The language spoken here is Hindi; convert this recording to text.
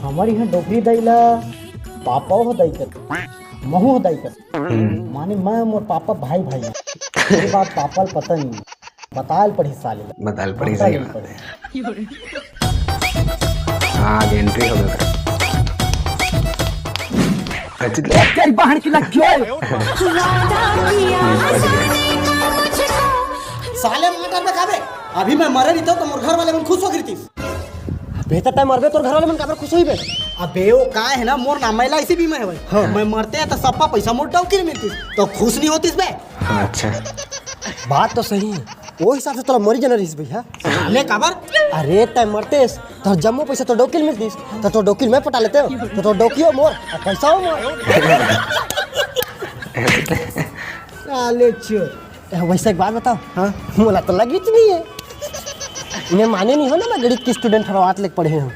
हमारे यहाँ डोकरी दैला पापा हो दाई कर महू हो दाई कर माने मैं और पापा भाई भाई हैं। ये बात पापा पता नहीं बताल पढ़ी साले बताल पढ़ी सही बात। हाँ एंट्री हो गया। तेरी बहन की लग क्यों साले मटर में खाबे अभी मैं मरे नहीं तो मोर घर वाले मन खुश हो गई थी बेहतर टाइम मरबे तो घर वाले मन काबर खुश होई बे अबे वो का है ना मोर नाम महिला इसी बीमा है भाई हाँ। मैं मरते हैं तो सबका पैसा मोर डाउ किर मिलती तो खुश नहीं होतीस बे हाँ, अच्छा बात तो सही है वो हिसाब से तोला मरी जाना रहीस भैया साले काबर अरे तय मरतेस तो जम्मू पैसा तो डोकिल मिलतीस तो डोकिल मैं पटा लेते हो तो डोकियो मोर और पैसा हो मोर साले चोर वैसे एक बात बताओ हाँ मोला तो लगी नहीं है इन्हें माने नहीं हो ना मैं गणित की स्टूडेंट हरवात लेके पढ़े हूँ